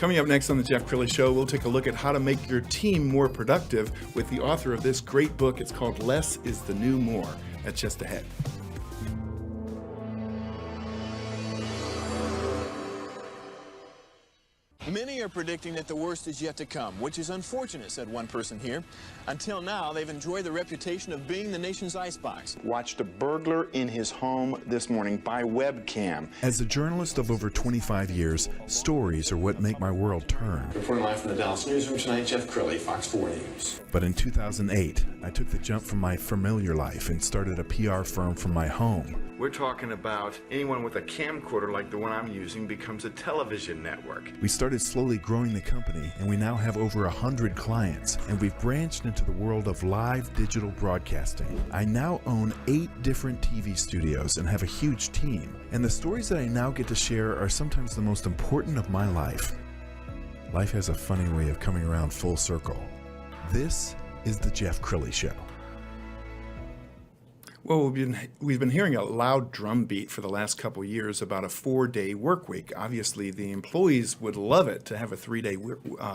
Coming up next on the Jeff Crilley Show, we'll take a look at how to make your team more productive with the author of this great book. It's called Less is the New More. That's just ahead. Many are predicting that the worst is yet to come, which is unfortunate, said one person here. Until now, they've enjoyed the reputation of being the nation's icebox. Watched a burglar in his home this morning by webcam. As a journalist of over 25 years, stories are what make my world turn. Reporting live from the Dallas newsroom tonight, Jeff Crilley, Fox 4 News. But in 2008, I took the jump from my familiar life and started a PR firm from my home. We're talking about anyone with a camcorder like the one I'm using becomes a television network. We started slowly growing the company, and we now have over 100 clients, and we've branched into the world of live digital broadcasting. I now own 8 different TV studios and have a huge team, and the stories that I now get to share are sometimes the most important of my life. Life has a funny way of coming around full circle. This is the Jeff Crilley Show. Well, we've been hearing a loud drumbeat for the last couple years about a 4-day work week. Obviously, the employees would love it to have a 3-day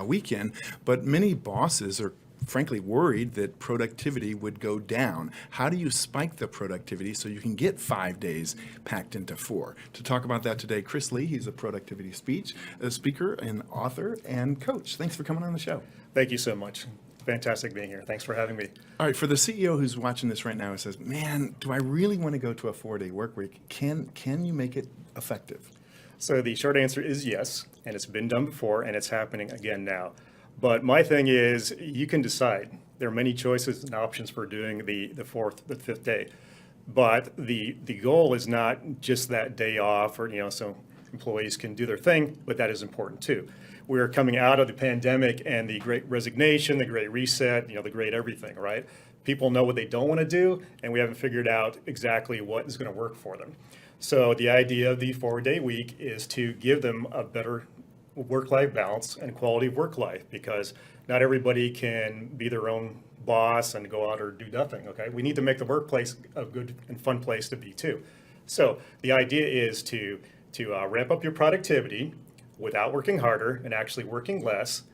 weekend, but many bosses are frankly worried that productivity would go down. How do you spike the productivity so you can get 5 days packed into 4? To talk about that today, Chris Lee, he's a productivity speaker and author and coach. Thanks for coming on the show. Thank you so much. Fantastic being here. Thanks for having me. All right, for the CEO who's watching this right now and says, man, do I really want to go to a 4-day work week? Can you make it effective? So the short answer is yes, and it's been done before, and it's happening again now. But my thing is, you can decide. There are many choices and options for doing the 5th day. But the goal is not just that day off, or so employees can do their thing, but that is important too. We're coming out of the pandemic and the great resignation, the great reset, the great everything, right? People know what they don't want to do, and we haven't figured out exactly what is going to work for them. So the idea of the 4-day week is to give them a better work-life balance and quality of work life, because not everybody can be their own boss and go out or do nothing, okay? We need to make the workplace a good and fun place to be too. So the idea is to ramp up your productivity without working harder and actually working less.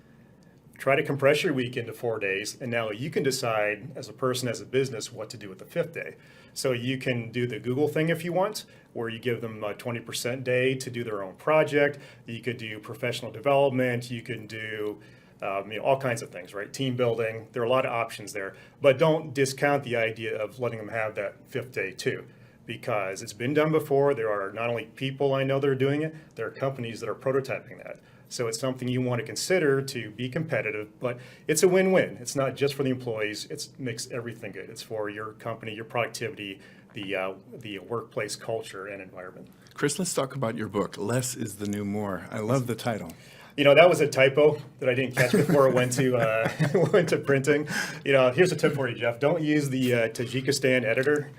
Try to compress your week into 4 days, and now you can decide as a person, as a business, what to do with the 5th day. So you can do the Google thing if you want, where you give them a 20% day to do their own project. You could do professional development. You can do all kinds of things, right? Team building. There are a lot of options there, but don't discount the idea of letting them have that 5th day too, because it's been done before. There are not only people I know that are doing it, there are companies that are prototyping that. So it's something you want to consider to be competitive, but it's a win-win. It's not just for the employees. It makes everything good. It's for your company, your productivity, the workplace culture and environment. Chris, let's talk about your book, Less is the New More. I love the title. That was a typo that I didn't catch before it went to printing. Here's a tip for you, Jeff. Don't use the Tajikistan editor.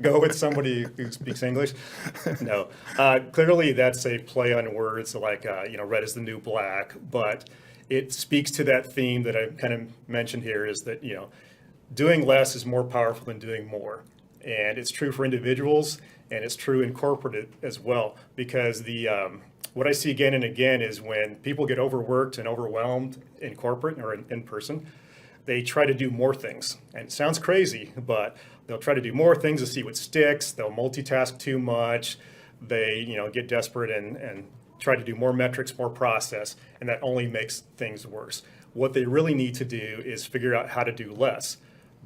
Go with somebody who speaks English. No, clearly that's a play on words, like red is the new black. But it speaks to that theme that I kind of mentioned here, is that doing less is more powerful than doing more, and it's true for individuals, and it's true in corporate as well, because what I see again and again is when people get overworked and overwhelmed in corporate or in person, they try to do more things. And it sounds crazy, but they'll try to do more things to see what sticks. They'll multitask too much. They get desperate and try to do more metrics, more process, and that only makes things worse. What they really need to do is figure out how to do less.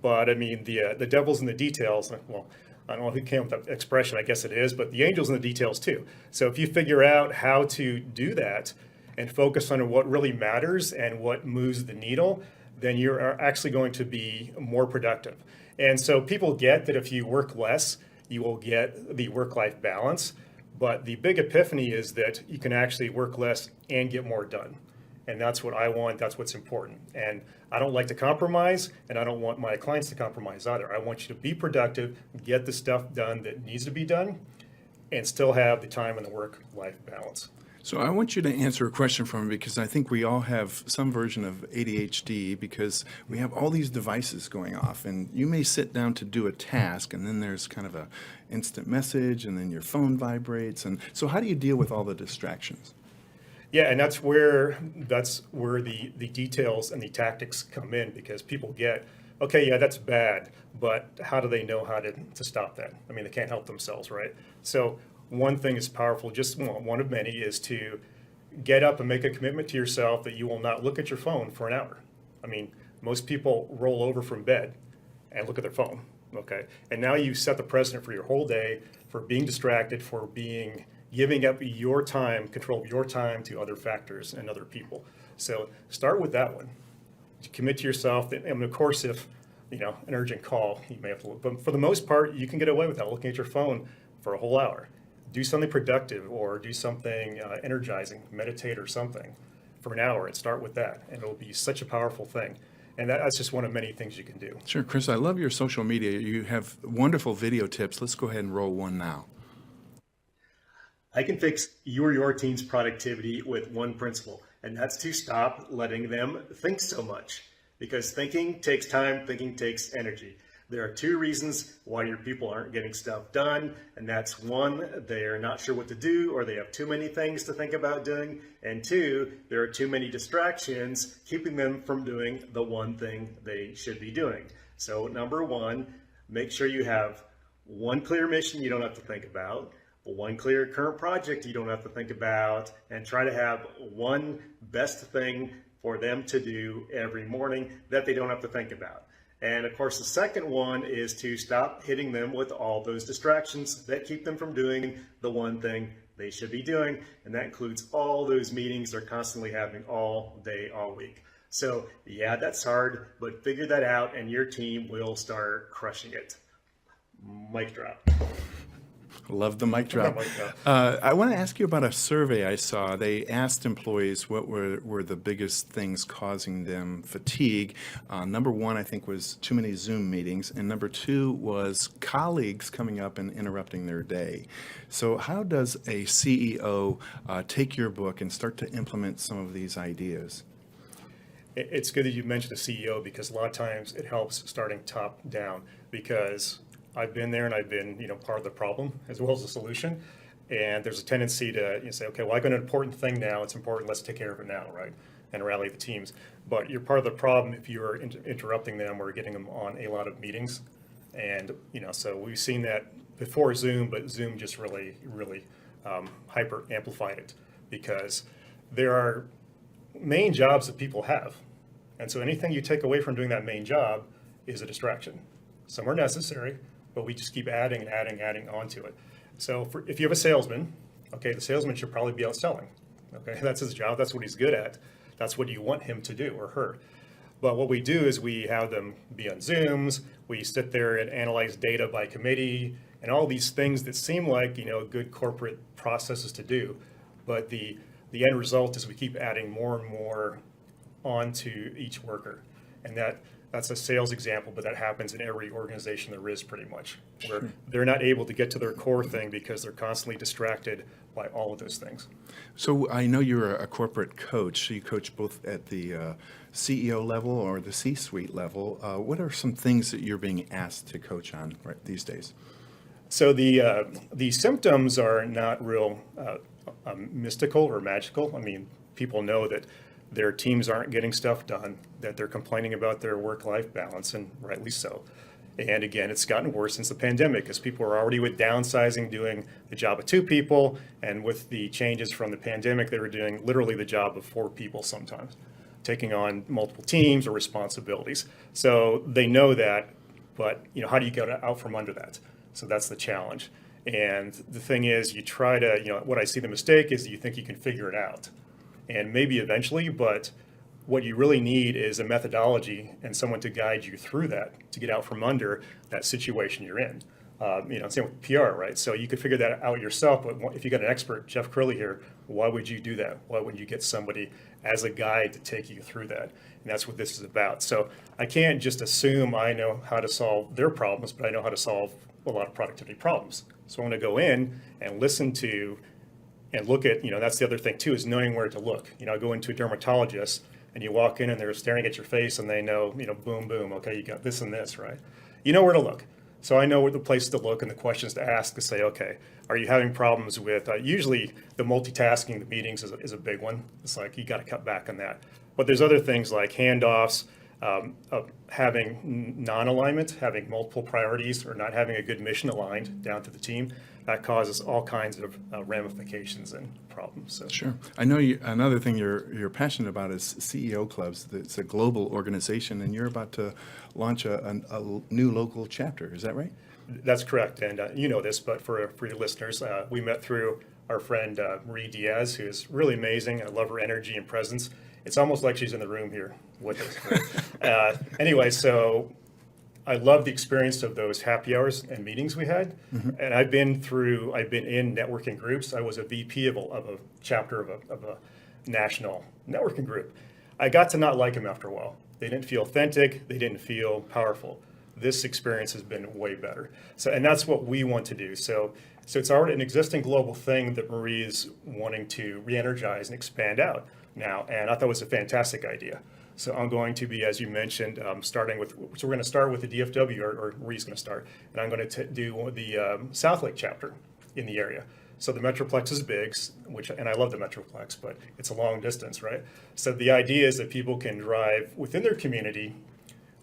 But I mean, the devil's in the details. Well, I don't know who came up with that expression, I guess it is, but the angel's in the details too. So if you figure out how to do that and focus on what really matters and what moves the needle, then you're actually going to be more productive. And so people get that if you work less, you will get the work-life balance. But the big epiphany is that you can actually work less and get more done. And that's what I want. That's what's important. And I don't like to compromise, and I don't want my clients to compromise either. I want you to be productive, get the stuff done that needs to be done, and still have the time and the work-life balance. So I want you to answer a question for me, because I think we all have some version of ADHD, because we have all these devices going off, and you may sit down to do a task, and then there's kind of a instant message, and then your phone vibrates. And so how do you deal with all the distractions? Yeah, and that's where the details and the tactics come in, because people get, okay, yeah, that's bad, but how do they know how to stop that? I mean, they can't help themselves, right? So one thing is powerful, just one of many, is to get up and make a commitment to yourself that you will not look at your phone for an hour. I mean, most people roll over from bed and look at their phone, okay? And now you set the precedent for your whole day, for being distracted, for giving up your time, control of your time to other factors and other people. So start with that one. Commit to yourself. That, and of course, if an urgent call, you may have to look. But for the most part, you can get away without looking at your phone for a whole hour. Do something productive, or do something energizing, meditate or something for an hour, and start with that. And it'll be such a powerful thing. And that's just one of many things you can do. Sure, Chris, I love your social media. You have wonderful video tips. Let's go ahead and roll one now. I can fix your team's productivity with one principle, and that's to stop letting them think so much. Because thinking takes time, thinking takes energy. There are two reasons why your people aren't getting stuff done, and that's one, they're not sure what to do, or they have too many things to think about doing, and two, there are too many distractions keeping them from doing the one thing they should be doing. So number one, make sure you have one clear mission you don't have to think about, one clear current project you don't have to think about, and try to have one best thing for them to do every morning that they don't have to think about. And of course, the second one is to stop hitting them with all those distractions that keep them from doing the one thing they should be doing. And that includes all those meetings they're constantly having all day, all week. So yeah, that's hard, but figure that out and your team will start crushing it. Mic drop. Love the mic drop. I want to ask you about a survey I saw. They asked employees what were the biggest things causing them fatigue. Number one, I think, was too many Zoom meetings. And number two was colleagues coming up and interrupting their day. So how does a CEO take your book and start to implement some of these ideas? It's good that you mentioned a CEO, because a lot of times it helps starting top down, because I've been there and I've been, part of the problem as well as the solution. And there's a tendency to say, okay, well, I got an important thing now. It's important. Let's take care of it now, right? And rally the teams. But you're part of the problem if you're interrupting them or getting them on a lot of meetings. And, so we've seen that before Zoom, but Zoom just really hyper amplified it, because there are main jobs that people have. And so anything you take away from doing that main job is a distraction. Some are necessary, but we just keep adding onto it. So if you have a salesman, okay, the salesman should probably be out selling. Okay, that's his job. That's what he's good at. That's what you want him to do, or her. But what we do is we have them be on Zooms. We sit there and analyze data by committee and all these things that seem like, good corporate processes to do. But the end result is we keep adding more and more onto each worker. And that's a sales example, but that happens in every organization there is, pretty much, where they're not able to get to their core thing because they're constantly distracted by all of those things. So I know you're a corporate coach. So you coach both at the CEO level or the C-suite level. What are some things that you're being asked to coach on these days? So the symptoms are not real mystical or magical. I mean, people know that their teams aren't getting stuff done, that they're complaining about their work-life balance, and rightly so. And again, it's gotten worse since the pandemic, because people are already with downsizing, doing the job of 2 people, and with the changes from the pandemic, they were doing literally the job of 4 people sometimes, taking on multiple teams or responsibilities. So they know that, but how do you get out from under that? So that's the challenge. And the thing is, you try to, what I see the mistake is you think you can figure it out. And maybe eventually, but what you really need is a methodology and someone to guide you through that, to get out from under that situation you're in. Same with PR, right? So you could figure that out yourself, but if you got an expert, Jeff Crilley here, why would you do that? Why wouldn't you get somebody as a guide to take you through that? And that's what this is about. So I can't just assume I know how to solve their problems, but I know how to solve a lot of productivity problems. So I'm going to go in and listen to and look at, that's the other thing too, is knowing where to look. I go into a dermatologist and you walk in and they're staring at your face and they know, boom, boom, okay, you got this and this, right? You know where to look. So I know what the places to look and the questions to ask to say, okay, are you having problems with, usually the multitasking, the meetings is a big one. It's like, you got to cut back on that. But there's other things like handoffs, of having non-alignment, having multiple priorities, or not having a good mission aligned down to the team. That causes all kinds of ramifications and problems. So. Sure. I know another thing you're passionate about is CEO clubs. It's a global organization, and you're about to launch a new local chapter. Is that right? That's correct. And you know this, but for your listeners, we met through our friend Marie Diaz, who is really amazing. I love her energy and presence. It's almost like she's in the room here with us. Anyway, so I love the experience of those happy hours and meetings we had. Mm-hmm. And I've been in networking groups. I was a VP of a chapter of a national networking group. I got to not like them after a while. They didn't feel authentic. They didn't feel powerful. This experience has been way better. And that's what we want to do. So it's already an existing global thing that Marie is wanting to re-energize and expand out now. And I thought it was a fantastic idea. So I'm going to be, as you mentioned, so we're going to start with the DFW, or Marie's going to start, and I'm going to do the South Lake chapter in the area. So the Metroplex is big, and I love the Metroplex, but it's a long distance, right? So the idea is that people can drive within their community,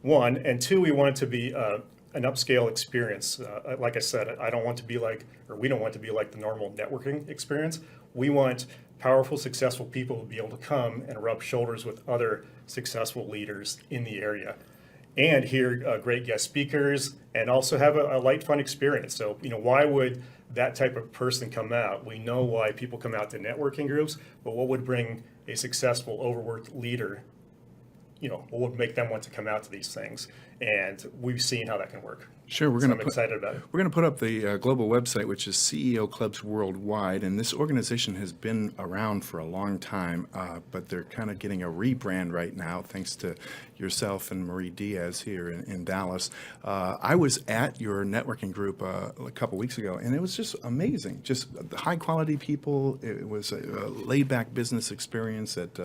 one, and two, we want it to be an upscale experience. Like I said, we don't want to be like the normal networking experience. We want powerful, successful people to be able to come and rub shoulders with other successful leaders in the area and hear great guest speakers and also have a light, fun experience. So, why would that type of person come out? We know why people come out to networking groups, but what would bring a successful, overworked leader, what would make them want to come out to these things? And we've seen how that can work. Sure, I'm excited about it. We're going to put up the global website, which is CEO Clubs Worldwide, and this organization has been around for a long time, but they're kind of getting a rebrand right now, thanks to yourself and Marie Diaz here in Dallas. I was at your networking group a couple weeks ago, and it was just amazing. Just high-quality people. It was a laid-back business experience at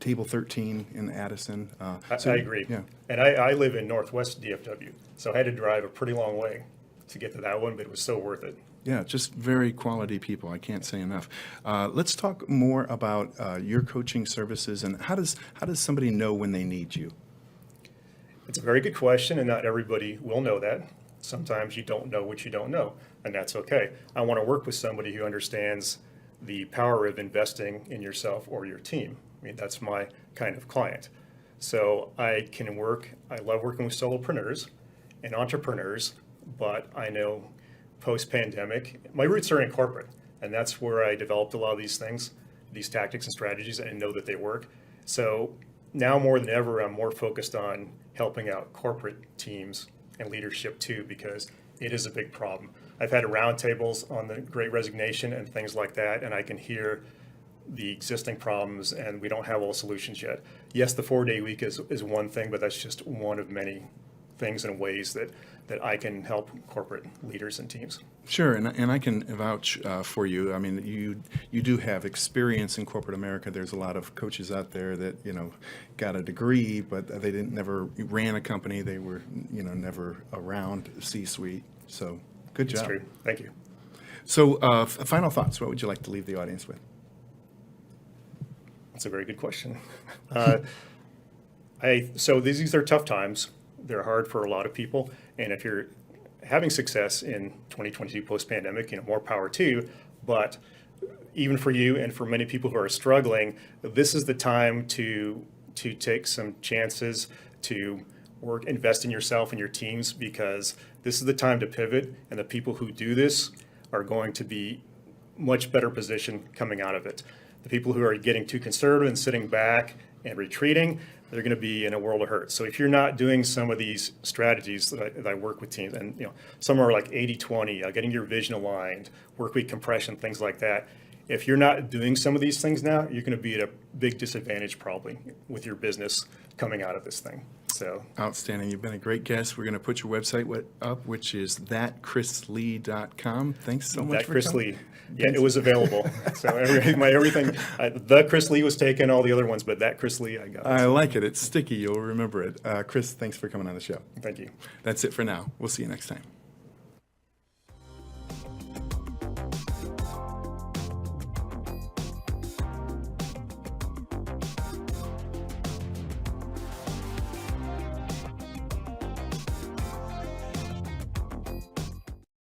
Table 13 in Addison. I agree. Yeah. And I live in Northwest DFW, so I had to drive a pretty long way to get to that one, but it was so worth it. Yeah, just very quality people. I can't say enough. Let's talk more about your coaching services and how does somebody know when they need you? It's a very good question, and not everybody will know that. Sometimes you don't know what you don't know, and that's okay. I want to work with somebody who understands the power of investing in yourself or your team. I mean, that's my kind of client. So I love working with solopreneurs and entrepreneurs, but I know post-pandemic, my roots are in corporate, and that's where I developed a lot of these things, these tactics and strategies, and know that they work. So now more than ever, I'm more focused on helping out corporate teams and leadership too, because it is a big problem. I've had roundtables on the Great Resignation and things like that, and I can hear the existing problems, and we don't have all solutions yet. Yes, the 4-day week is one thing, but that's just one of many things and ways that I can help corporate leaders and teams. Sure, and I can vouch for you. I mean, you do have experience in corporate America. There's a lot of coaches out there that got a degree, but they never ran a company. They were never around C-suite. So good job. That's true. Thank you. So final thoughts. What would you like to leave the audience with? That's a very good question. So these are tough times. They're hard for a lot of people. And if you're having success in 2022 post-pandemic, more power to you. But even for you and for many people who are struggling, this is the time to take some chances, to invest in yourself and your teams, because this is the time to pivot. And the people who do this are going to be much better positioned coming out of it. The people who are getting too conservative and sitting back and retreating, they're going to be in a world of hurt. So if you're not doing some of these strategies that I work with teams, and some are like 80-20, getting your vision aligned, work week compression, things like that. If you're not doing some of these things now, you're going to be at a big disadvantage probably with your business coming out of this thing. So outstanding. You've been a great guest. We're going to put your website up, which is thatchrislee.com. Thanks so much for coming. Lee. Yeah, it was available. So everything, the Chris Lee was taken, all the other ones, but that Chris Lee I got. I like it. It's sticky. You'll remember it. Chris, thanks for coming on the show. Thank you. That's it for now. We'll see you next time.